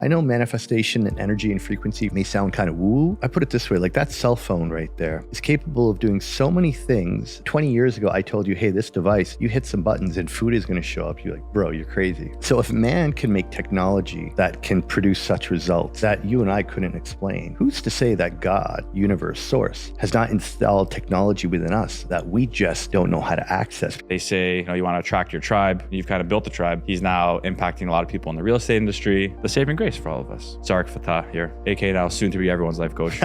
I know manifestation and energy and frequency may sound kind of woo. I put it this way, like that cell phone right there is capable of doing so many things. 20 years ago, I told you, hey, this device, you hit some buttons and food is going to show up. You're like, bro, you're crazy. So if man can make technology that can produce such results that you and I couldn't explain, who's to say that God, universe, source, has not installed technology within us that we just don't know how to access? They say, you want to attract your tribe. You've kind of built the tribe. He's now impacting a lot of people in the real estate industry. The saving grace for all of us. Zarak Fatah here, aka now soon to be everyone's life coach.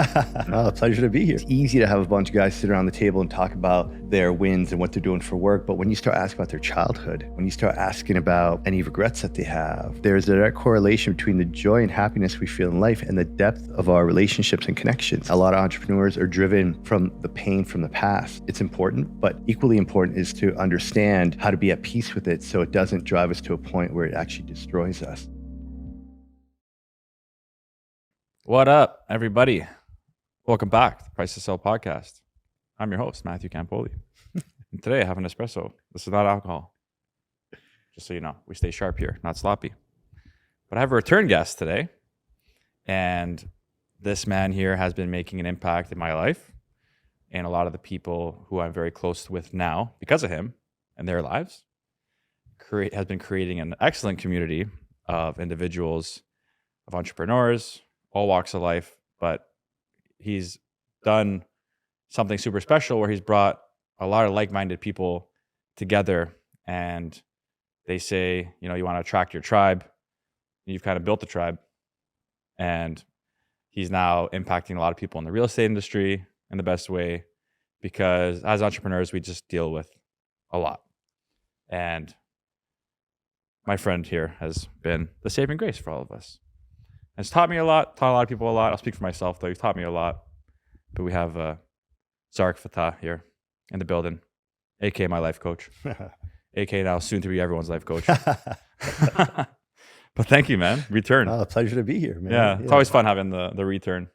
Oh, pleasure to be here. It's easy to have a bunch of guys sit around the table and talk about their wins and what they're doing for work. But when you start asking about their childhood, when you start asking about any regrets that they have, there's a direct correlation between the joy and happiness we feel in life and the depth of our relationships and connections. A lot of entrepreneurs are driven from the pain from the past. It's important, but equally important is to understand how to be at peace with it so it doesn't drive us to a point where it actually destroys us. What up, everybody? Welcome back to the Price to Sell podcast. I'm your host, Matthew Campoli. And today I have an espresso. This is not alcohol. Just so you know, we stay sharp here, not sloppy. But I have a return guest today. And this man here has been making an impact in my life and a lot of the people who I'm very close with now because of him and their lives. Has been creating an excellent community of individuals, of entrepreneurs, all walks of life, but he's done something super special where he's brought a lot of like-minded people together. And they say, you want to attract your tribe. You've kind of built the tribe. And he's now impacting a lot of people in the real estate industry in the best way, because as entrepreneurs, we just deal with a lot. And my friend here has been the saving grace for all of us. It's taught me a lot, taught a lot of people a lot. I'll speak for myself, though. He's taught me a lot. But we have Zarak Fatah here in the building, a.k.a. my life coach, a.k.a. now soon to be everyone's life coach. But thank you, man. Return. Oh, pleasure to be here, man. Yeah, it's always fun having the return,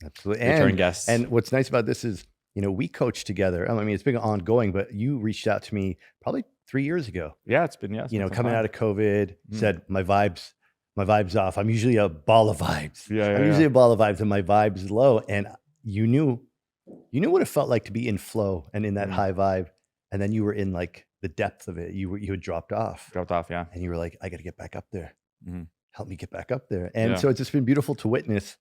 Absolutely. Return guests. And what's nice about this is, we coach together. I mean, it's been ongoing, but you reached out to me probably 3 years ago. Yeah, it's been, coming out of COVID, said my vibes off. I'm usually a ball of vibes. I'm usually a ball of vibes and my vibe's low. And you knew what it felt like to be in flow and in that high vibe. And then you were in like the depth of it. You had dropped off. Yeah. And you were like, I got to get back up there. Mm-hmm. Help me get back up there. And so it's just been beautiful to witness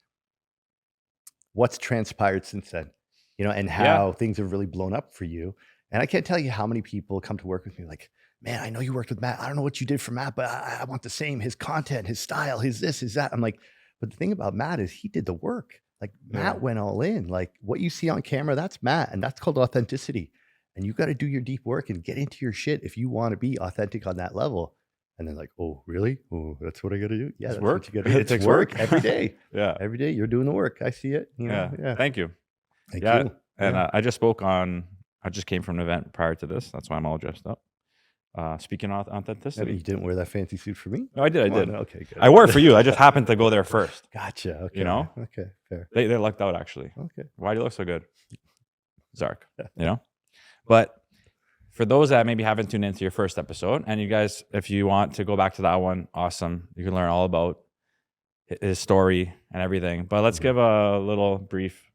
what's transpired since then, and how things have really blown up for you. And I can't tell you how many people come to work with me like, man, I know you worked with Matt. I don't know what you did for Matt, but I want the same, his content, his style, his this, his that. I'm like, but the thing about Matt is he did the work. Like Matt went all in. Like what you see on camera, that's Matt. And that's called authenticity. And you got to do your deep work and get into your shit if you want to be authentic on that level. And then like, oh, really? Oh, that's what I got to do? Yeah, that's work. What you got to do. It takes work every day. Yeah. Every day you're doing the work. I see it. Yeah. Thank you. Thank you. And I just came from an event prior to this. That's why I'm all dressed up. Speaking of authenticity. You didn't wear that fancy suit for me? No, I did. Okay, good. I wore it for you. I just happened to go there first. Gotcha. Okay. Okay, fair. They lucked out, actually. Okay. Why do you look so good? Zarak, But for those that maybe haven't tuned into your first episode, and you guys, if you want to go back to that one, awesome. You can learn all about his story and everything. But let's give a little brief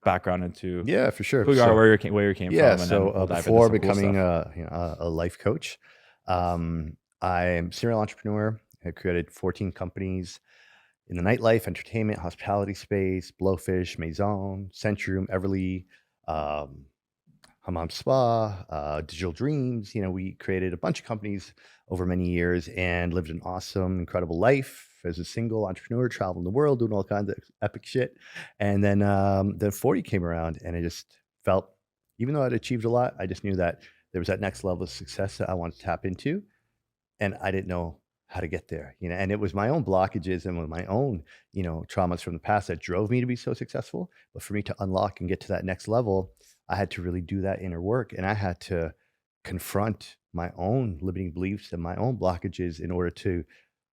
background into for sure. Who you are, where you came from. Yeah, so before becoming a life coach, I'm a serial entrepreneur. I created 14 companies in the nightlife, entertainment, hospitality space, Blowfish, Maison, Centrum, Everly, Hammam Spa, Digital Dreams. We created a bunch of companies over many years and lived an awesome, incredible life as a single entrepreneur, traveling the world, doing all kinds of epic shit. And then 40 came around and I just felt, even though I'd achieved a lot, I just knew that there was that next level of success that I wanted to tap into. And I didn't know how to get there, and it was my own blockages and with my own, traumas from the past that drove me to be so successful. But for me to unlock and get to that next level, I had to really do that inner work, and I had to confront my own limiting beliefs and my own blockages in order to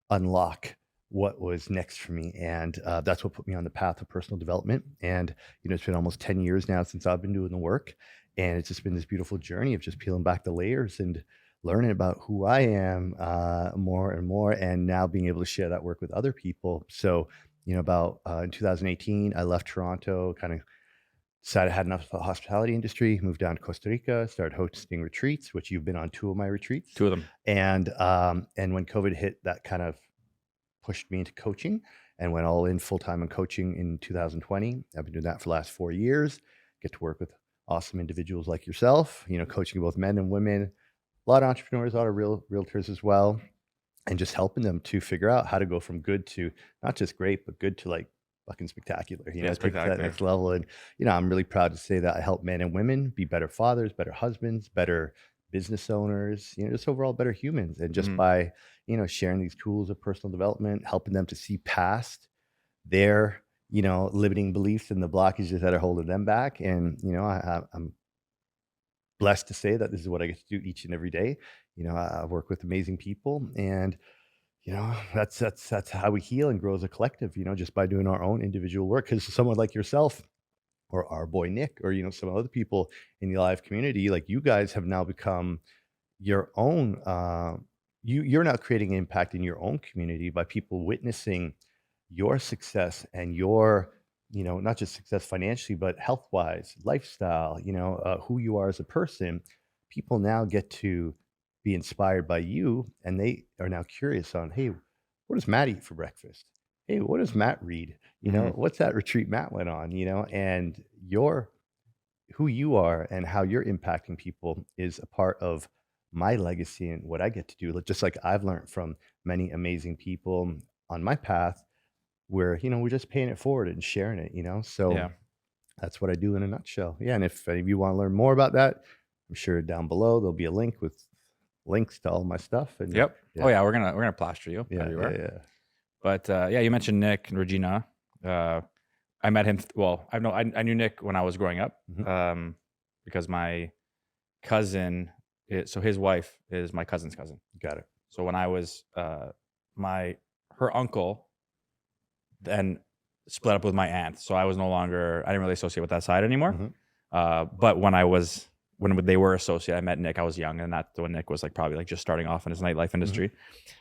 unlock what was next for me. And that's what put me on the path of personal development. And, it's been almost 10 years now since I've been doing the work, and it's just been this beautiful journey of just peeling back the layers and learning about who I am more and more, and now being able to share that work with other people. So, about in 2018, I left Toronto, kind of decided I had enough of the hospitality industry, moved down to Costa Rica, started hosting retreats, which you've been on 2 of my retreats. Two of them. And when COVID hit, that kind of pushed me into coaching and went all in full time in coaching in 2020. I've been doing that for the last 4 years. Get to work with awesome individuals like yourself, coaching both men and women, a lot of entrepreneurs, a lot of realtors as well, and just helping them to figure out how to go from good to not just great, but good to like fucking spectacular, take it to that Spectacular. next level. And, I'm really proud to say that I help men and women be better fathers, better husbands, better business owners, just overall better humans. And just by, sharing these tools of personal development, helping them to see past their, limiting beliefs and the blockages that are holding them back. And, I'm blessed to say that this is what I get to do each and every day. I work with amazing people, and that's how we heal and grow as a collective. Just by doing our own individual work. Because someone like yourself, or our boy Nick, or some other people in the live community, like you guys have now become your own. You're now creating impact in your own community by people witnessing your success and your not just success financially, but health wise, lifestyle, who you are as a person. People now get to be inspired by you, and they are now curious on, hey, what does Matt eat for breakfast? Hey, what does Matt read? What's that retreat Matt went on? And who you are and how you're impacting people is a part of my legacy and what I get to do. Just like I've learned from many amazing people on my path, where we're just paying it forward and sharing it. So Yeah. that's what I do in a nutshell. Yeah, and if any of you want to learn more about that, I'm sure down below there'll be a link with links to all my stuff. And Yep. yeah. Oh yeah, we're gonna plaster you Yeah, everywhere. yeah. But yeah, you mentioned Nick and Regina. I met him. I knew Nick when I was growing up, because my cousin. So his wife is my cousin's cousin. Got it. So when I was her uncle, then split up with my aunt. So I didn't really associate with that side anymore. But when they were associated, I met Nick. I was young, and that's when Nick was probably just starting off in his nightlife industry.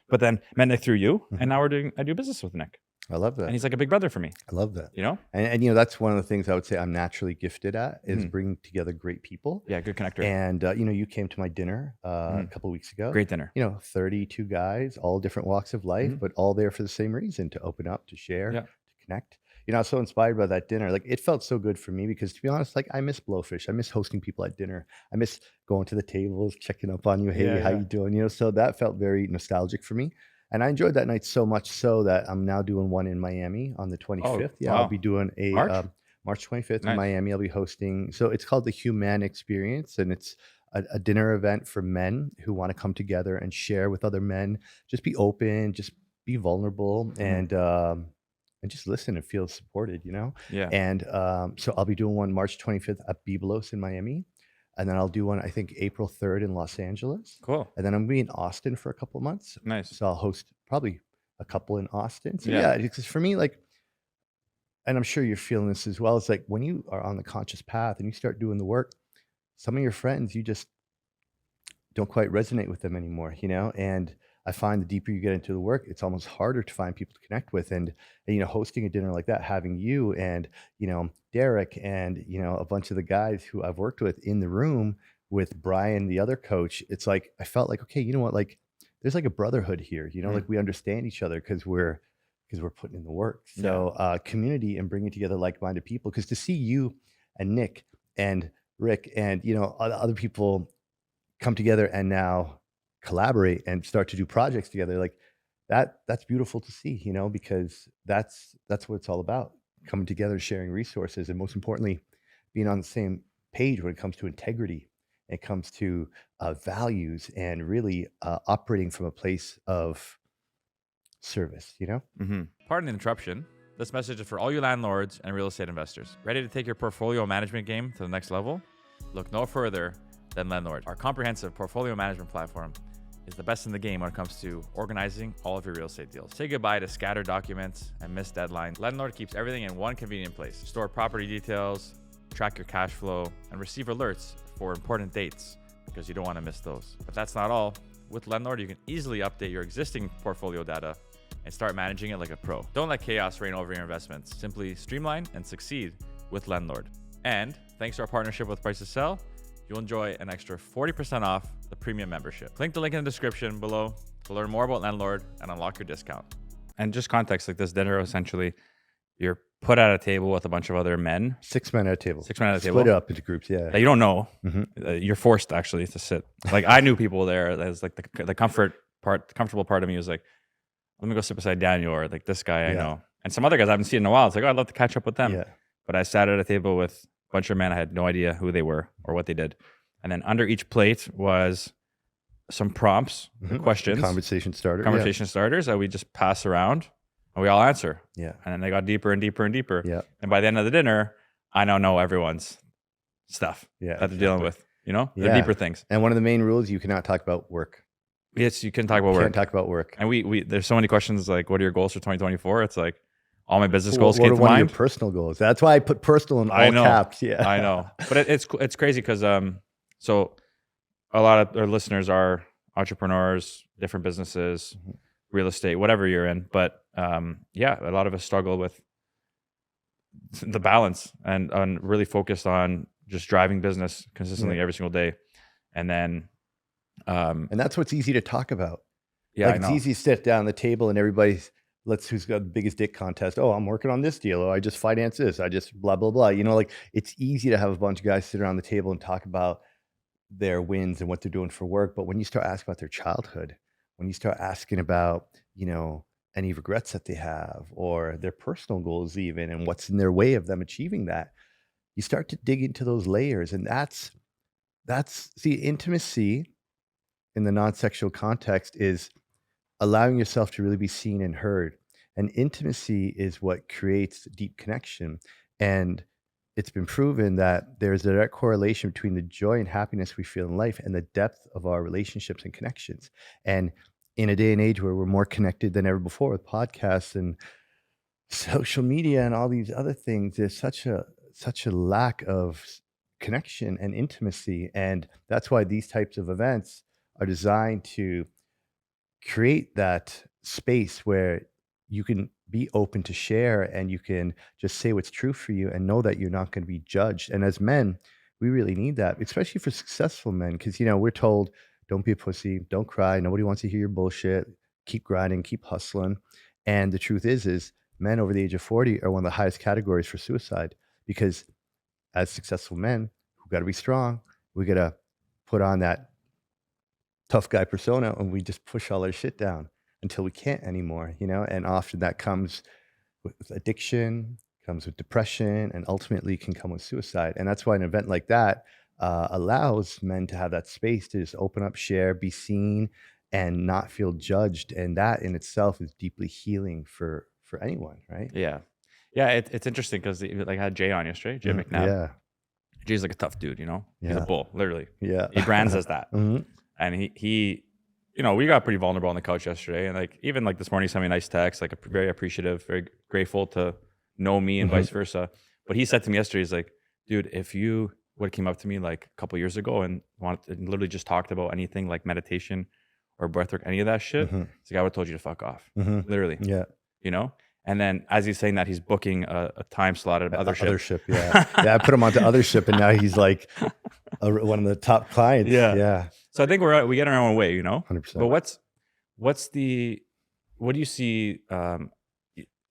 But then met Nick through you, and now I do business with Nick. I love that. And he's like a big brother for me. I love that. And that's one of the things I would say I'm naturally gifted at is bringing together great people. Yeah, good connector. And you came to my dinner a couple of weeks ago. Great dinner. 32 guys, all different walks of life, but all there for the same reason, to open up, to share, to connect. I was so inspired by that dinner. It felt so good for me because, to be honest, I miss Blowfish. I miss hosting people at dinner. I miss going to the tables, checking up on you. Hey, how you doing? So that felt very nostalgic for me. And I enjoyed that night so much so that I'm now doing one in Miami on the 25th. Wow. I'll be doing a March 25th in Miami. I'll be hosting. So it's called the Human Experience, and it's a dinner event for men who want to come together and share with other men. Just be open, just be vulnerable, and just listen and feel supported. Yeah. And so I'll be doing one March 25th at Biblos in Miami. And then I'll do one, I think, April 3rd in Los Angeles. Cool. And then I'm going to be in Austin for a couple of months. Nice. So I'll host probably a couple in Austin. So yeah, because for me, and I'm sure you're feeling this as well, it's when you are on the conscious path and you start doing the work, some of your friends, you just don't quite resonate with them anymore, and I find the deeper you get into the work, it's almost harder to find people to connect with. And hosting a dinner like that, having you and, Derek and, a bunch of the guys who I've worked with in the room with Brian, the other coach, it's I felt okay, you know what, there's a brotherhood here, we understand each other because we're putting in the work. So community and bringing together like-minded people, because to see you and Nick and Rick and, other people come together and now collaborate and start to do projects together, that's beautiful to see, because that's what it's all about, coming together, sharing resources, and most importantly, being on the same page when it comes to integrity, it comes to values, and really operating from a place of service. Pardon the interruption. This message is for all you landlords and real estate investors ready to take your portfolio management game to the next level. Look no further than Landlord. Our comprehensive portfolio management platform is the best in the game when it comes to organizing all of your real estate deals. Say goodbye to scattered documents and missed deadlines. Landlord keeps everything in one convenient place. Store property details, track your cash flow, and receive alerts for important dates because you don't want to miss those. But that's not all. With Lendlord, you can easily update your existing portfolio data and start managing it like a pro. Don't let chaos reign over your investments. Simply streamline and succeed with Lendlord. And thanks to our partnership with Price to Sell, you'll enjoy an extra 40% off the premium membership. Click the link in the description below to learn more about Lendlord and unlock your discount. And just context, like this dinner, essentially, you're put at a table with a bunch of other men. 6 men at a table. 6 men at a table. Split up into groups, yeah. That you don't know. Mhm. You're forced actually to sit. Like I knew people there. That was like the comfortable part of me was like, let me go sit beside Daniel or like this guy I know. And some other guys I haven't seen in a while. It's like, oh, I'd love to catch up with them. Yeah. But I sat at a table with a bunch of men. I had no idea who they were or what they did. And then under each plate was some prompts, questions, Conversation starters that we just pass around and we all answer. Yeah. And then they got deeper and deeper and deeper. Yeah. And by the end of the dinner, I now know everyone's stuff that they're dealing with, you know, the deeper things. And one of the main rules, you cannot talk about work. Yes, you can talk about work. Can't talk about work. And we there's so many questions like, what are your goals for 2024? It's like all my business goals What came are to one of mind. your personal goals? That's why I put personal in all caps. Yeah, I know. But it's crazy because so a lot of our listeners are entrepreneurs, different businesses, real estate, whatever you're in. But yeah, a lot of us struggle with the balance and really focused on just driving business consistently every single day. And then and that's what's easy to talk about. Yeah, like it's easy to sit down at the table and everybody's who's got the biggest dick contest. Oh, I'm working on this deal. Oh, I just financed this. I just blah blah blah. You know, like it's easy to have a bunch of guys sit around the table and talk about their wins and what they're doing for work. But when you start asking about their childhood, when you start asking about, you know, any regrets that they have or their personal goals even and what's in their way of them achieving that, you start to dig into those layers. And that's see, intimacy in the non-sexual context is allowing yourself to really be seen and heard. And intimacy is what creates deep connection. And it's been proven that there's a direct correlation between the joy and happiness we feel in life and the depth of our relationships and connections. And in a day and age where we're more connected than ever before with podcasts and social media and all these other things, there's such a lack of connection and intimacy. And that's why these types of events are designed to create that space where you can be open to share and you can just say what's true for you and know that you're not going to be judged. And as men, we really need that, especially for successful men, because, you know, we're told, don't be a pussy, don't cry, nobody wants to hear your bullshit, keep grinding, keep hustling. And the truth is men over the age of 40 are one of the highest categories for suicide, because as successful men, we've got to be strong. We got to put on that tough guy persona and we just push all our shit down until we can't anymore, you know? And often that comes with addiction, comes with depression, and ultimately can come with suicide. And that's why an event like that allows men to have that space to just open up, share, be seen, and not feel judged. And that in itself is deeply healing for anyone, right? Yeah. Yeah, it's interesting because like I had Jay on yesterday, Jay McNabb. Yeah. Jay's like a tough dude, you know? He's a bull, literally. Yeah. He brands as that. And he, you know, we got pretty vulnerable on the couch yesterday. And like, even like this morning, he sent me a nice text, like very appreciative, very grateful to know me and vice versa. But he said to me yesterday, he's like, dude, if you would have came up to me like a couple years ago and literally just talked about anything like meditation or breathwork, any of that shit, it's like, I would have told you to fuck off. Literally. Yeah. You know? And then as he's saying that, he's booking a time slot at Othership. Yeah. Yeah, I put him onto Othership and now he's like one of the top clients. Yeah. So I think we get in our own way, you know? 100%. But what do you see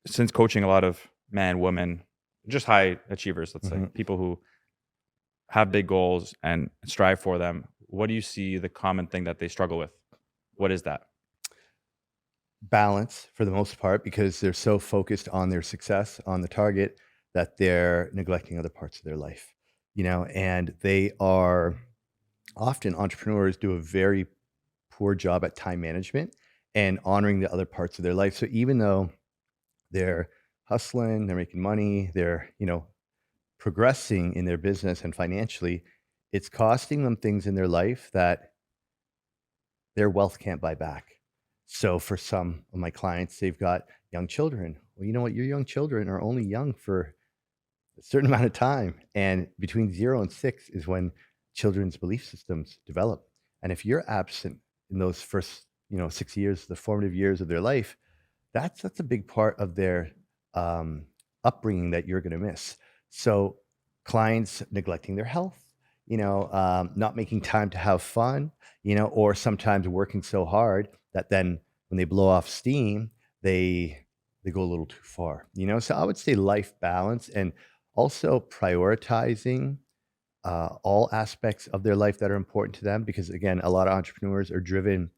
since coaching a lot of men, women, just high achievers, let's say, people who have big goals and strive for them, what do you see the common thing that they struggle with? What is that? Balance for the most part, because they're so focused on their success, on the target, that they're neglecting other parts of their life, you know, and they are often, entrepreneurs do a very poor job at time management and honoring the other parts of their life. So even though they're hustling, they're making money, they're, you know, progressing in their business and financially, it's costing them things in their life that their wealth can't buy back. So for some of my clients, they've got young children. Well, you know what? Your young children are only young for a certain amount of time. And between 0 and 6 is when children's belief systems develop. And if you're absent in those first, 6 years, the formative years of their life, that's a big part of their um, upbringing that you're going to miss. So clients neglecting their health, not making time to have fun, or sometimes working so hard that then when they blow off steam, they go a little too far. So I would say life balance and also prioritizing all aspects of their life that are important to them, because again, a lot of entrepreneurs are driven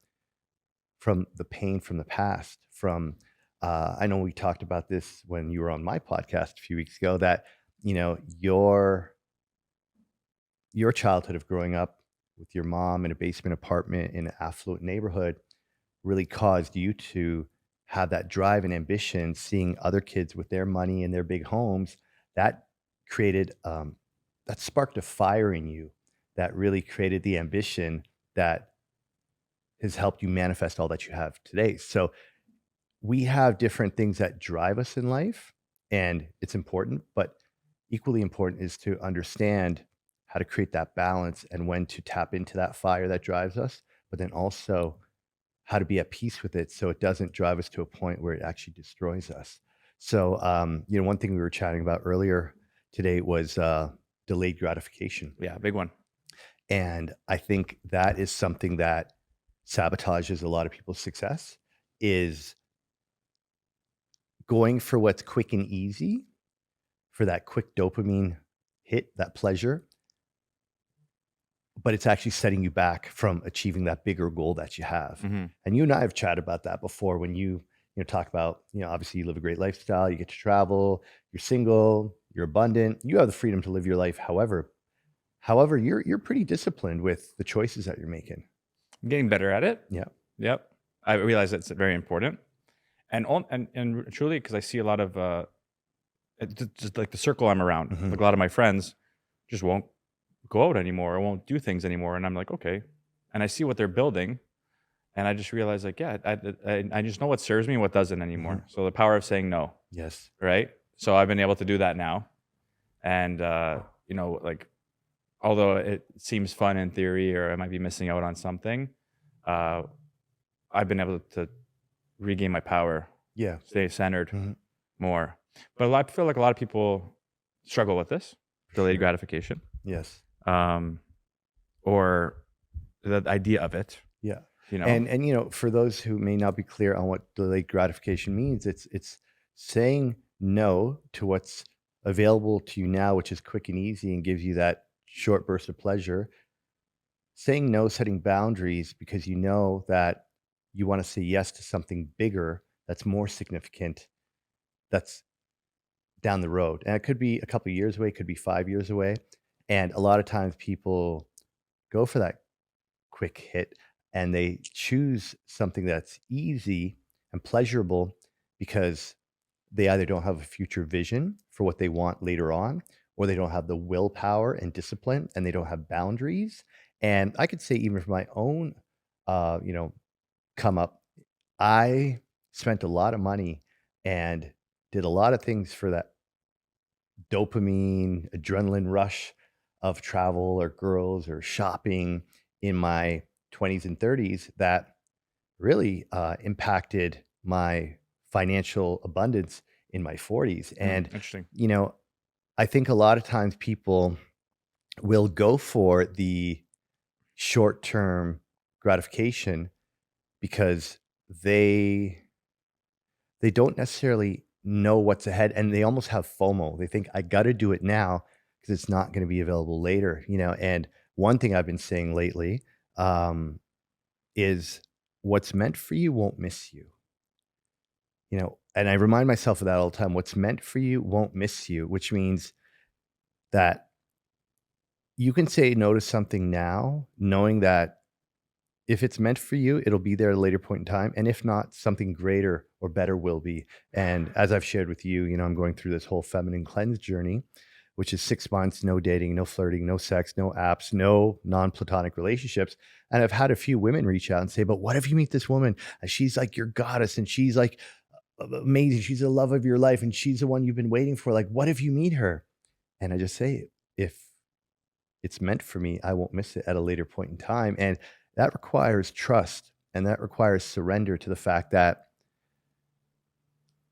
from the pain from the past. From I know we talked about this when you were on my podcast a few weeks ago, that your childhood of growing up with your mom in a basement apartment in an affluent neighborhood really caused you to have that drive and ambition, seeing other kids with their money and their big homes. That created that sparked a fire in you that really created the ambition that has helped you manifest all that you have today. So we have different things that drive us in life, and it's important, but equally important is to understand how to create that balance and when to tap into that fire that drives us, but then also how to be at peace with it so it doesn't drive us to a point where it actually destroys us. So, one thing we were chatting about earlier today was delayed gratification. Yeah, big one. And I think that is something that sabotages a lot of people's success, is going for what's quick and easy, for that quick dopamine hit, that pleasure, but it's actually setting you back from achieving that bigger goal that you have. Mm-hmm. And you and I have chatted about that before when you talk about, obviously you live a great lifestyle, you get to travel, you're single, you're abundant, you have the freedom to live your life however you're pretty disciplined with the choices that you're making. I'm getting better at it. Yeah. Yep. I realize it's very important. And truly, because I see a lot of just like the circle I'm around, Mhm. like a lot of my friends just won't go out anymore or won't do things anymore. And I'm like, okay. And I see what they're building. And I just realize, like, yeah, I just know what serves me and what doesn't anymore. So the power of saying no, Yes. right? So I've been able to do that now. And, like, although it seems fun in theory or I might be missing out on something, I've been able to regain my power, Yeah. stay centered Mhm. more. But I feel like a lot of people struggle with this, delayed Sure. gratification, Yes. or the idea of it. Yeah. You know, And for those who may not be clear on what delayed gratification means, it's saying no to what's available to you now, which is quick and easy and gives you that short burst of pleasure. Saying no, setting boundaries because you know that you want to say yes to something bigger that's more significant, that's down the road. And it could be a couple of years away, it could be 5 years away. And a lot of times people go for that quick hit and they choose something that's easy and pleasurable because they either don't have a future vision for what they want later on, or they don't have the willpower and discipline, and they don't have boundaries. And I could say, even for my own, uh, you know, come up, I spent a lot of money and did a lot of things for that dopamine, adrenaline rush of travel or girls or shopping in my 20s and 30s that really impacted my financial abundance in my 40s. And, interesting. you know, I think a lot of times people will go for the short term gratification because they they don't necessarily know what's ahead, and they almost have FOMO. They think I got to do it now because it's not going to be available later. And one thing I've been saying lately um, is what's meant for you won't miss you. And I remind myself of that all the time. What's meant for you won't miss you, which means that you can say no to something now, knowing that if it's meant for you, it'll be there at a later point in time. And if not, something greater or better will be. And as I've shared with you, I'm going through this whole feminine cleanse journey, which is 6 months, no dating, no flirting, no sex, no apps, no non-platonic relationships. And I've had a few women reach out and say, but what if you meet this woman and she's like your goddess and she's like amazing. She's the love of your life and she's the one you've been waiting for. Like, what if you meet her? And I just say, if it's meant for me, I won't miss it at a later point in time. And that requires trust, and that requires surrender to the fact that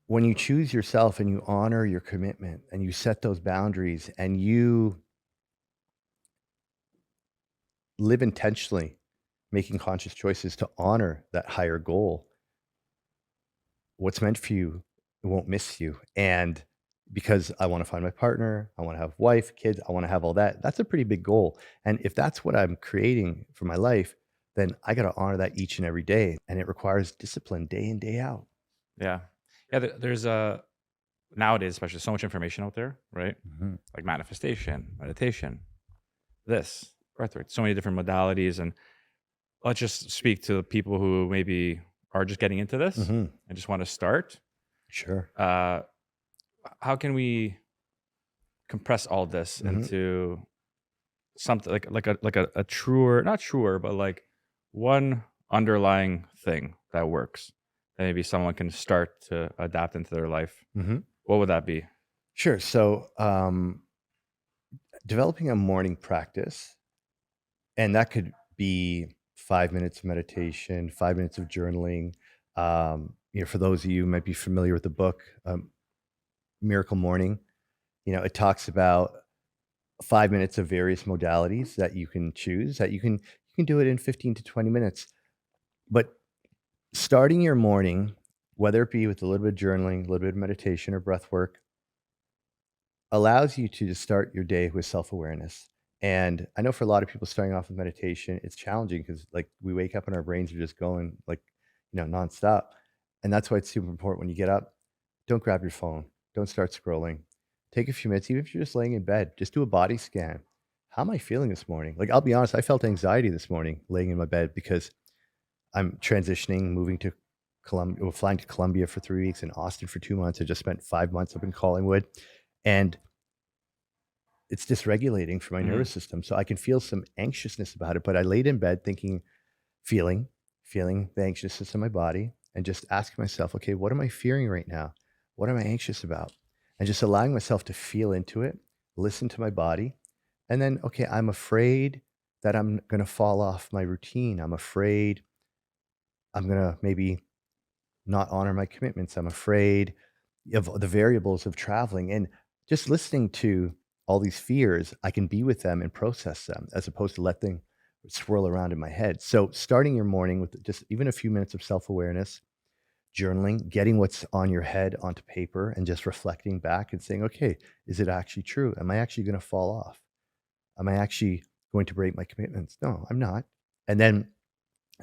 when you choose yourself and you honor your commitment and you set those boundaries and you live intentionally, making conscious choices to honor that higher goal, what's meant for you won't miss you. And because I want to find my partner, I want to have wife, kids, I want to have all that. That's a pretty big goal. And if that's what I'm creating for my life, then I got to honor that each and every day. And it requires discipline day in, day out. Yeah. Yeah. There's nowadays, especially so much information out there, right? Like manifestation, meditation, this, breathwork, so many different modalities. And let's just speak to people who maybe are just getting into this and just want to start. Sure. How can we compress all this into something like a truer, not truer, but like one underlying thing that works that maybe someone can start to adapt into their life? What would that be? Sure. So, developing a morning practice, and that could be 5 minutes of meditation, 5 minutes of journaling. For those of you who might be familiar with the book, Miracle Morning, it talks about 5 minutes of various modalities that you can choose, that you can do it in 15 to 20 minutes. But starting your morning, whether it be with a little bit of journaling, a little bit of meditation or breath work, allows you to just start your day with self-awareness. And I know for a lot of people starting off with meditation, it's challenging because like we wake up and our brains are just going like, nonstop. And that's why it's super important when you get up, don't grab your phone. Don't start scrolling. Take a few minutes, even if you're just laying in bed, just do a body scan. How am I feeling this morning? Like, I'll be honest, I felt anxiety this morning laying in my bed because I'm transitioning, moving to Colombia, flying to Colombia for 3 weeks and Austin for 2 months. I just spent 5 months up in Collingwood, and it's dysregulating for my nervous system. So I can feel some anxiousness about it, but I laid in bed thinking, feeling the anxiousness in my body and just asking myself, okay, what am I fearing right now? What am I anxious about? And just allowing myself to feel into it, listen to my body. And then, okay, I'm afraid that I'm going to fall off my routine. I'm afraid I'm going to maybe not honor my commitments. I'm afraid of the variables of traveling. And just listening to all these fears, I can be with them and process them as opposed to let them swirl around in my head. So starting your morning with just even a few minutes of self-awareness, journaling, getting what's on your head onto paper and just reflecting back and saying, okay, is it actually true? Am I actually going to fall off? Am I actually going to break my commitments? No, I'm not. And then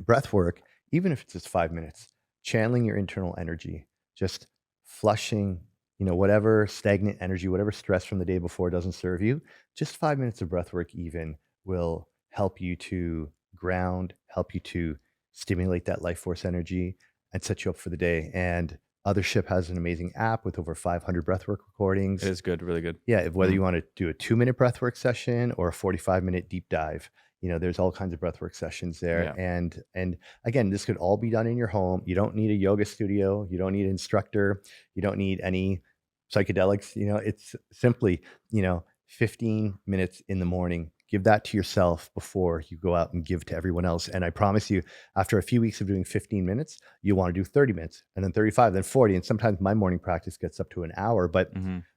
breath work, even if it's just 5 minutes, channeling your internal energy, just flushing, whatever stagnant energy, whatever stress from the day before doesn't serve you, just 5 minutes of breath work even will help you to ground, help you to stimulate that life force energy and set you up for the day. And Othership has an amazing app with over 500 breathwork recordings. It is good, really good. Yeah, whether you want to do a 2-minute breathwork session or a 45-minute deep dive, there's all kinds of breathwork sessions there. Yeah. And again, this could all be done in your home. You don't need a yoga studio. You don't need an instructor. You don't need any psychedelics. It's simply, 15 minutes in the morning. Give that to yourself before you go out and give to everyone else. And I promise you, after a few weeks of doing 15 minutes, you want to do 30 minutes and then 35, then 40. And sometimes my morning practice gets up to an hour, but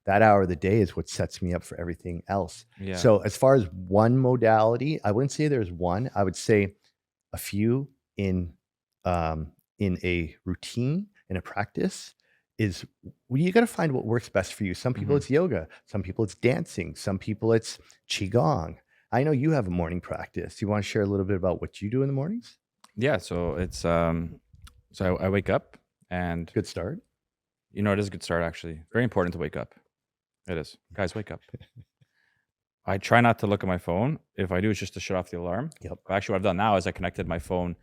that hour of the day is what sets me up for everything else. Yeah. So as far as one modality, I wouldn't say there's one. I would say a few in a routine, in a practice, is you got to find what works best for you. Some people it's yoga, some people it's dancing, some people it's qigong. I know you have a morning practice. You want to share a little bit about what you do in the mornings? Yeah. So it's so I wake up and Good start. it is a good start actually. Very important to wake up. It is. Guys, wake up. I try not to look at my phone. If I do, it's just to shut off the alarm. Yep. Actually, what I've done now is I connected my phone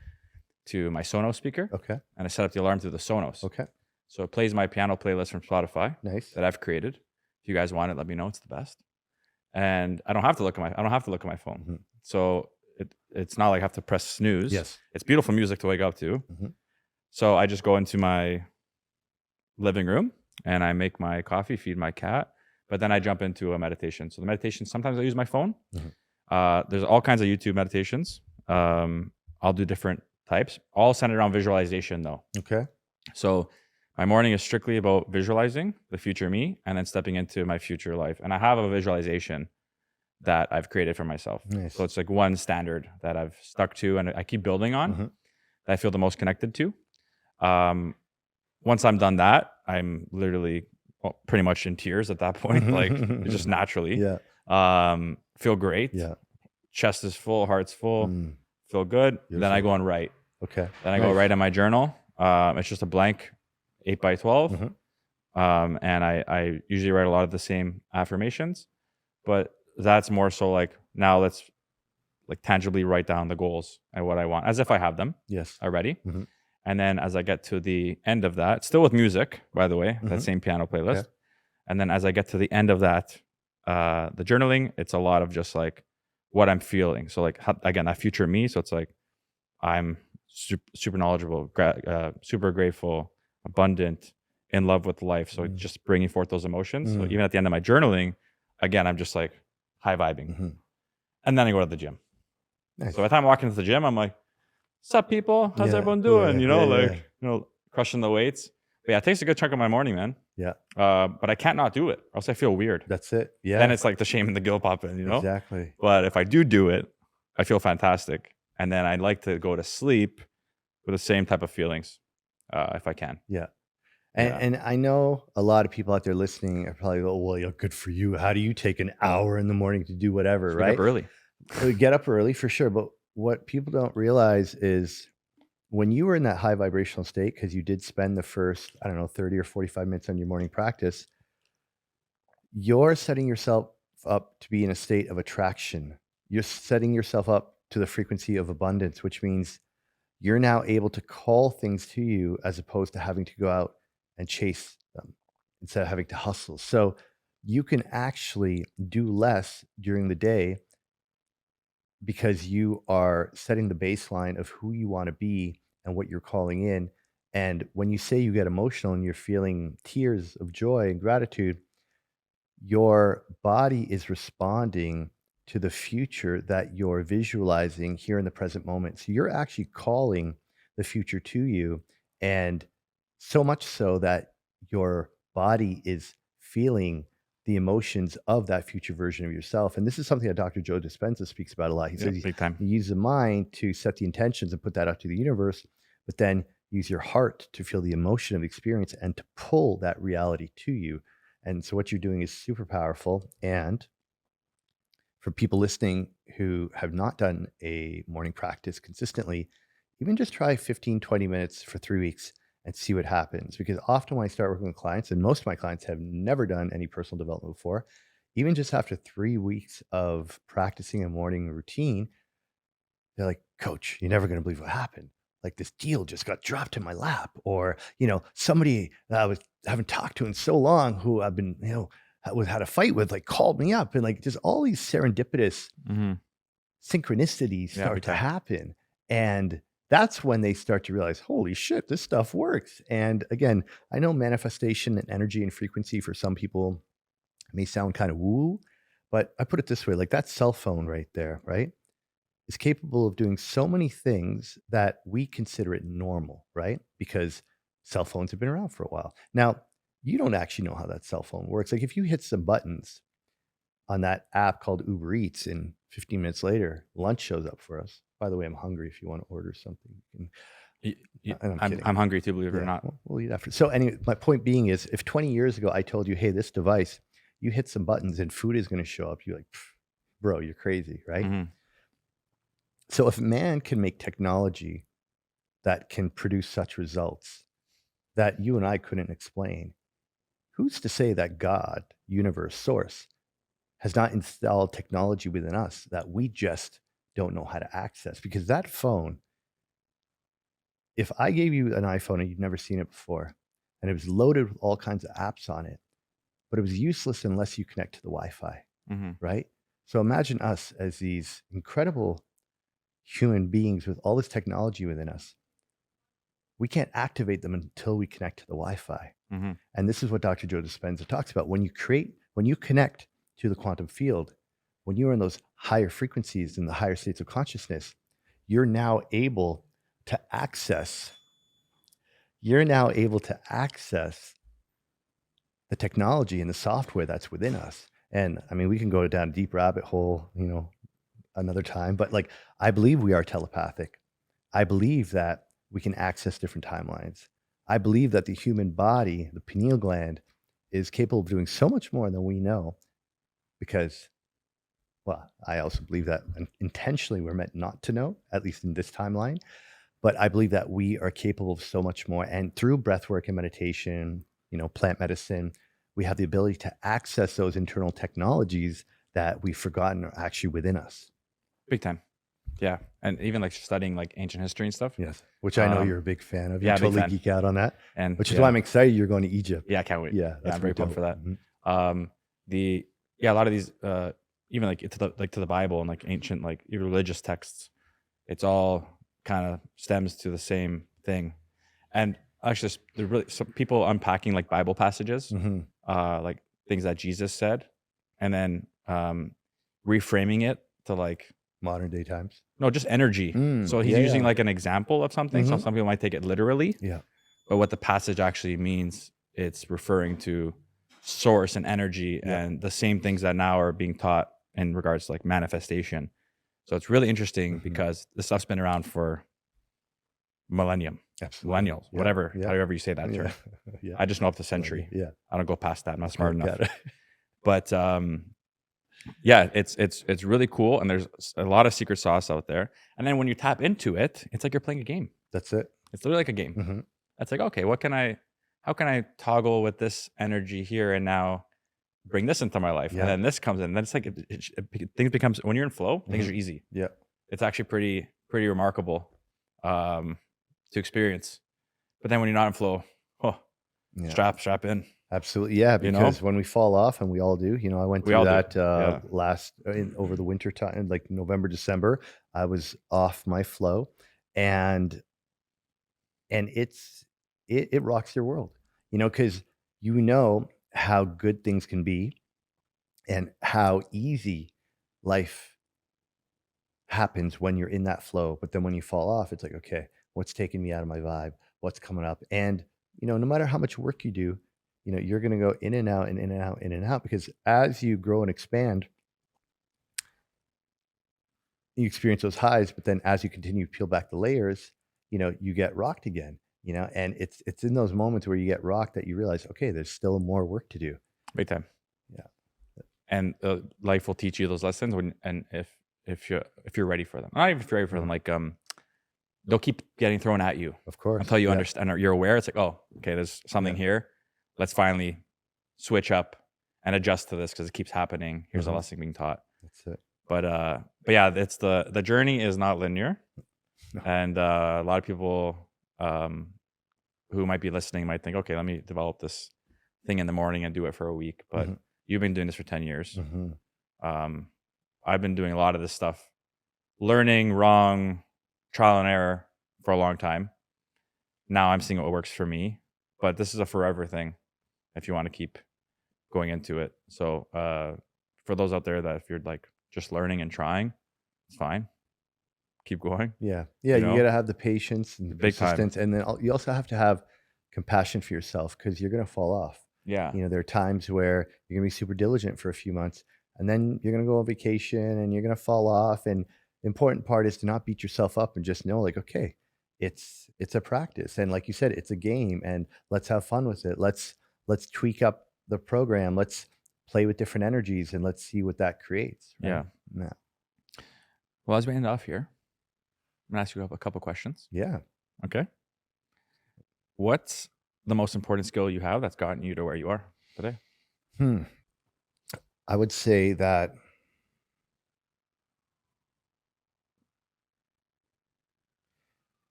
to my Sonos speaker. Okay. And I set up the alarm through the Sonos. Okay. So it plays my piano playlist from Spotify. Nice. That I've created. If you guys want it, let me know. It's the best. And I don't have to look at my phone. So it's not like I have to press snooze. Yes. It's beautiful music to wake up to. So I just go into my living room and I make my coffee, feed my cat, but then I jump into a meditation. So the meditation, sometimes I use my phone. There's all kinds of YouTube meditations. I'll do different types, all centered around visualization though. Okay. So my morning is strictly about visualizing the future me and then stepping into my future life. And I have a visualization that I've created for myself. Nice. So it's like one standard that I've stuck to and I keep building on, that I feel the most connected to. Once I'm done that, I'm literally pretty much in tears at that point, like just naturally. Feel great. Chest is full, heart's full, feel good. Beautiful. Then I go and write. Okay. Then I go write in my journal. It's just a blank 8x12. And I usually write a lot of the same affirmations, but that's more so like, now let's like tangibly write down the goals and what I want as if I have them already. And then as I get to the end of that, still with music, by the way, that same piano playlist. Okay. And then as I get to the end of that, the journaling, it's a lot of just like what I'm feeling. So like, again, that future me. So it's like, I'm super knowledgeable, super grateful, abundant, in love with life. So just bringing forth those emotions. So even at the end of my journaling, again, I'm just like high vibing. And then I go to the gym. Nice. So by the time I walk into the gym, I'm like, what's up, people? How's everyone doing? You know, crushing the weights. But yeah, it takes a good chunk of my morning, man. But I can't not do it, or else I feel weird. That's it. Yeah. Then it's like the shame and the guilt pop in, you know? Exactly. But if I do it, I feel fantastic. And then I'd like to go to sleep with the same type of feelings, if I can. Yeah. And I know a lot of people out there listening are probably, oh, well, good for you. How do you take an hour in the morning to do whatever, right? Get up early. Get up early for sure. But what people don't realize is when you were in that high vibrational state, because you did spend the first, 30 or 45 minutes on your morning practice, you're setting yourself up to be in a state of attraction. You're setting yourself up to the frequency of abundance, which means you're now able to call things to you as opposed to having to go out and chase them instead of having to hustle. So you can actually do less during the day because you are setting the baseline of who you want to be and what you're calling in. And when you say you get emotional and you're feeling tears of joy and gratitude, your body is responding to the future that you're visualizing here in the present moment. So you're actually calling the future to you, and so much so that your body is feeling the emotions of that future version of yourself. And this is something that Dr. Joe Dispenza speaks about a lot. He says big time. You use the mind to set the intentions and put that out to the universe, but then use your heart to feel the emotion of the experience and to pull that reality to you. And so what you're doing is super powerful. And for people listening who have not done a morning practice consistently, even just try 15, 20 minutes for 3 weeks and see what happens. Because often when I start working with clients, and most of my clients have never done any personal development before, even just after 3 weeks of practicing a morning routine, they're like, Coach, you're never going to believe what happened. Like this deal just got dropped in my lap. Or, somebody that I haven't talked to in so long who I've been, had a fight with, like called me up, and like just all these serendipitous synchronicities start to happen. And that's when they start to realize, holy shit, this stuff works. And again, I know manifestation and energy and frequency for some people may sound kind of woo, but I put it this way, like that cell phone right there, right, is capable of doing so many things that we consider it normal, right? Because cell phones have been around for a while. Now, you don't actually know how that cell phone works. Like if you hit some buttons on that app called Uber Eats and 15 minutes later, lunch shows up for us. By the way, I'm hungry if you want to order something. I'm hungry too, believe it or not. We'll eat after. So anyway, my point being is if 20 years ago I told you, hey, this device, you hit some buttons and food is going to show up, you're like, bro, you're crazy, right? So if man can make technology that can produce such results that you and I couldn't explain, who's to say that God, universe, source, has not installed technology within us that we just don't know how to access? Because that phone, if I gave you an iPhone and you've never seen it before, and it was loaded with all kinds of apps on it, but it was useless unless you connect to the Wi-Fi, right? So imagine us as these incredible human beings with all this technology within us. We can't activate them until we connect to the Wi-Fi. And this is what Dr. Joe Dispenza talks about. When you connect to the quantum field, when you're in those higher frequencies and the higher states of consciousness, you're now able to access the technology and the software that's within us. And I mean, we can go down a deep rabbit hole, another time, but like, I believe we are telepathic. I believe that we can access different timelines. I believe that the human body, the pineal gland, is capable of doing so much more than we know because, well, I also believe that intentionally we're meant not to know, at least in this timeline. But I believe that we are capable of so much more. And through breath work and meditation, plant medicine, we have the ability to access those internal technologies that we've forgotten are actually within us. Big time. Yeah. And even like studying like ancient history and stuff. Yes. Which I know you're a big fan of. You yeah, big totally fan. geek out on that. And which is why I'm excited you're going to Egypt. Yeah, I can't wait. Yeah, I'm very pumped for that. Mhm. A lot of these even like to the Bible and like ancient like religious texts, it's all kind of stems to the same thing. And actually there's really some people unpacking like Bible passages, Mhm. like things that Jesus said, and then reframing it to like Modern day times. no, just energy. So he's yeah, using yeah. like an example of something. So Mhm. some people might take it literally, Yeah. but what the passage actually means, it's referring to source and energy Yeah. and the same things that now are being taught in regards to like manifestation. So it's really interesting Mhm. because this stuff's been around for millennium, Absolutely. millennials, Yeah. whatever, Yeah. however you say that Yeah. term. Yeah. I just know up to century. Yeah. I don't go past that. I'm not smart enough. Got it. But yeah, it's really cool, and there's a lot of secret sauce out there. And then when you tap into it, it's like you're playing a game. That's it. It's literally like a game. Mhm. It's like, okay, how can I toggle with this energy here and now bring this into my life? Yeah. And then this comes in. Then it's like things becomes when you're in flow, things Mhm. are easy. Yeah. It's actually pretty remarkable to experience. But then when you're not in flow, Yeah. strap in. Absolutely. Yeah. You know? Because when we fall off, and we all do, I went We through all do. that Yeah. over the winter time, like November, December, I was off my flow, and it rocks your world, because how good things can be and how easy life happens when you're in that flow. But then when you fall off, it's like, okay, what's taking me out of my vibe? What's coming up? And, no matter how much work you do, you're going to go in and out and in and out, in and out, because as you grow and expand, you experience those highs. But then as you continue to peel back the layers, you get rocked again, and it's in those moments where you get rocked that you realize, okay, there's still more work to do. Big time. Yeah. And life will teach you those lessons if you're ready for them. Not even if you're ready for them, like they'll keep getting thrown at you Of course. until you Yeah. understand or you're aware. It's like, oh, okay, there's something here. Let's finally switch up and adjust to this because it keeps happening. Here's a Mhm. lesson being taught. That's it. But yeah, it's the journey is not linear, No. and a lot of people who might be listening might think, okay, let me develop this thing in the morning and do it for a week. But Mhm. you've been doing this for 10 years. Mhm. I've been doing a lot of this stuff, learning wrong, trial and error for a long time. Now I'm seeing what works for me, but this is a forever thing if you want to keep going into it. So for those out there that if you're like just learning and trying, it's fine. Keep going. Yeah. Yeah. You You know? got to have the patience and the Big time. persistence. And then you also have to have compassion for yourself, because you're going to fall off. Yeah. There are times where you're going to be super diligent for a few months, and then you're going to go on vacation and you're going to fall off. And the important part is to not beat yourself up and just know, like, okay, it's a practice. And like you said, it's a game, and let's have fun with it. Let's tweak up the program. Let's play with different energies, and let's see what that creates. Right? Yeah. Well, as we end off here, I'm going to ask you a couple questions. Yeah. Okay. What's the most important skill you have that's gotten you to where you are today? I would say that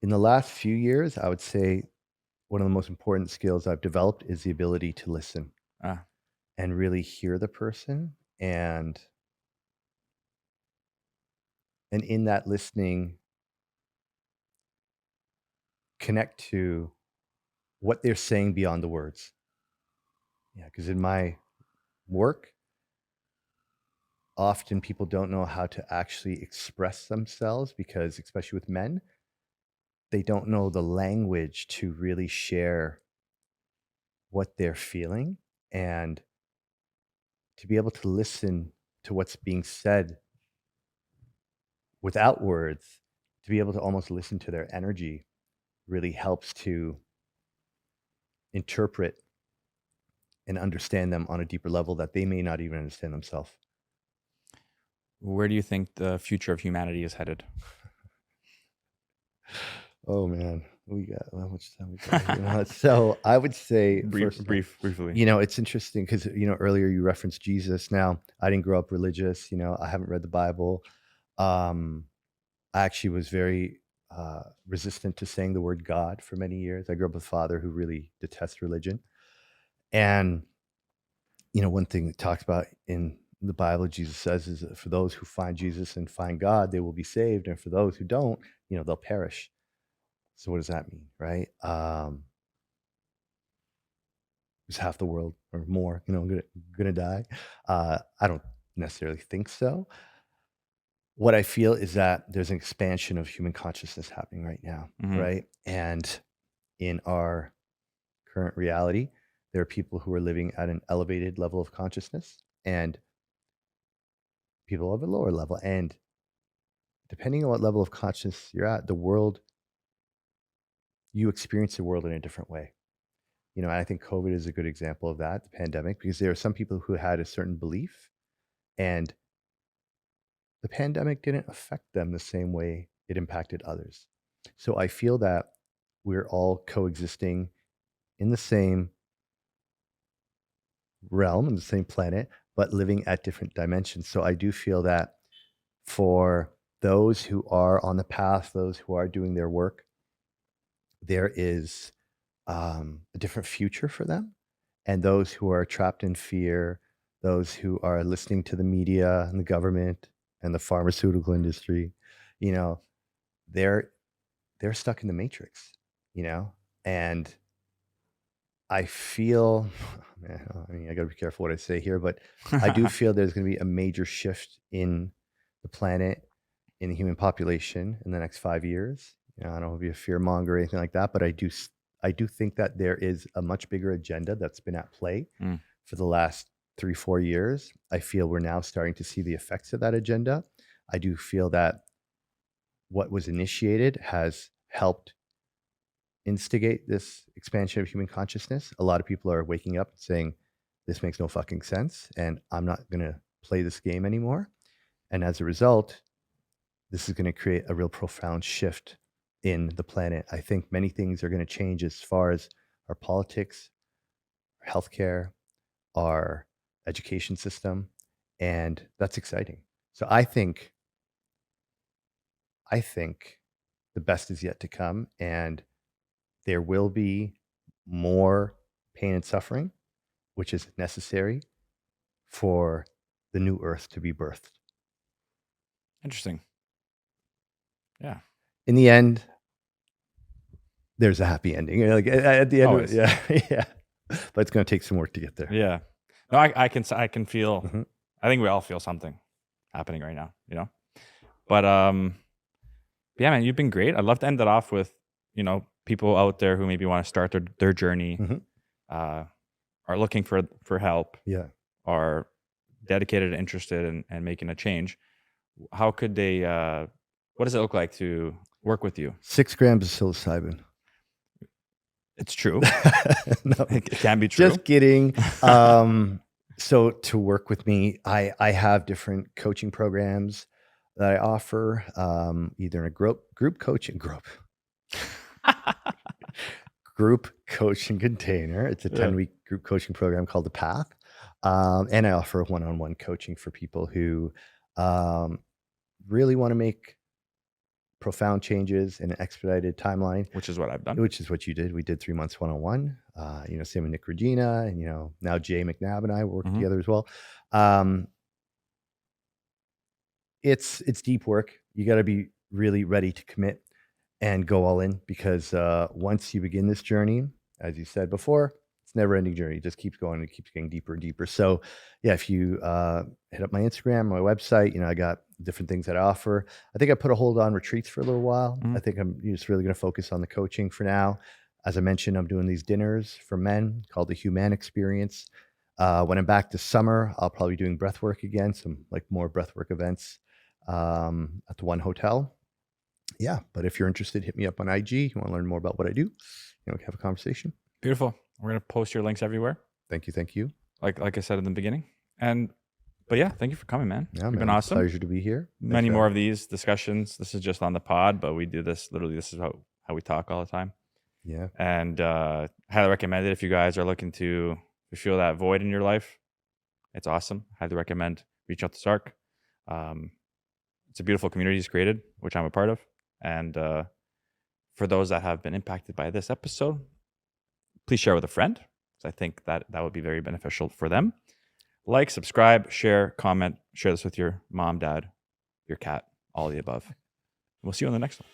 in the last few years, I would say one of the most important skills I've developed is the ability to listen and really hear the person, and in that listening, connect to what they're saying beyond the words. Yeah, because in my work, often people don't know how to actually express themselves because, especially with men, they don't know the language to really share what they're feeling and to be able to listen to what's being said without words, to be able to almost listen to their energy really helps to interpret and understand them on a deeper level that they may not even understand themselves. Where do you think the future of humanity is headed? Oh man, we got how much time we got? So I would say Briefly. it's interesting because earlier you referenced Jesus. Now I didn't grow up religious. I haven't read the Bible. I actually was very resistant to saying the word God for many years. I grew up with a father who really detests religion, and one thing that talks about in the Bible, Jesus says, is that for those who find Jesus and find God, they will be saved, and for those who don't, they'll perish. So what does that mean, right? Is half the world or more, gonna die? I don't necessarily think so. What I feel is that there's an expansion of human consciousness happening right now, Mhm. right? And in our current reality, there are people who are living at an elevated level of consciousness and people of a lower level. And depending on what level of consciousness you're at, you experience the world in a different way. And I think COVID is a good example of that, the pandemic, because there are some people who had a certain belief and the pandemic didn't affect them the same way it impacted others. So I feel that we're all coexisting in the same realm, in the same planet, but living at different dimensions. So I do feel that for those who are on the path, those who are doing their work, there is a different future for them. And those who are trapped in fear, those who are listening to the media and the government and the pharmaceutical industry, you know, they're they're stuck in the matrix, and I feel, man, I mean, I got to be careful what I say here, but I do feel there's going to be a major shift in the planet, in the human population in the next 5 years. I don't want to be a fear monger or anything like that, but I do think that there is a much bigger agenda that's been at play Mm. for the last 3-4 years. I feel we're now starting to see the effects of that agenda. I do feel that what was initiated has helped instigate this expansion of human consciousness. A lot of people are waking up and saying, this makes no fucking sense, and I'm not going to play this game anymore. And as a result, this is going to create a real profound shift in the planet. I think many things are going to change as far as our politics, our healthcare, our education system, and that's exciting. So I think the best is yet to come, and there will be more pain and suffering, which is necessary for the new earth to be birthed. Interesting. Yeah. In the end, there's a happy ending. Like at the end of it, Always. yeah, yeah. But it's going to take some work to get there. Yeah. No, I can feel. Mhm. I think we all feel something happening right now. But yeah, man, you've been great. I'd love to end it off with people out there who maybe want to start their journey, Mhm. are looking for help, Yeah. are dedicated and interested in making a change. How could they? What does it look like to work with you? 6 grams of psilocybin. It's true. No, It can be true. just kidding. So to work with me, I have different coaching programs that I offer, either in a group coaching container. It's a Yeah. 10-week group coaching program called The Path. And I offer one-on-one coaching for people who really want to make profound changes in an expedited timeline, Which is what I've done. which is what you did. We did 3 months one-on-one. Same with Nick Regina, and now Jay McNabb and I work Mhm. together as well. It's deep work. You got to be really ready to commit and go all in, because once you begin this journey, as you said before, it's never ending journey. It just keeps going. It keeps getting deeper and deeper. So yeah, if you hit up my Instagram, my website, I got different things that I offer. I think I put a hold on retreats for a little while. Mhm. I think I'm just really going to focus on the coaching for now. As I mentioned, I'm doing these dinners for men called the Human Experience. When I'm back this summer, I'll probably be doing breathwork again, some like more breathwork events at the One Hotel. Yeah, but if you're interested, hit me up on IG. You want to learn more about what I do? We can have a conversation. Beautiful. We're gonna post your links everywhere. Thank you. Like I said in the beginning. But yeah, thank you for coming, man. Yeah, You've man, been awesome. pleasure to be here. Many more of these discussions. This is just on the pod, but we do this literally. This is how we talk all the time. Yeah, And highly recommend it if you guys are looking to feel that void in your life. It's awesome. Highly recommend reach out to Zarak. It's a beautiful community he's created, which I'm a part of. And for those that have been impacted by this episode, please share with a friend, because I think that would be very beneficial for them. Like, subscribe, share, comment, share this with your mom, dad, your cat, all of the above. We'll see you on the next one.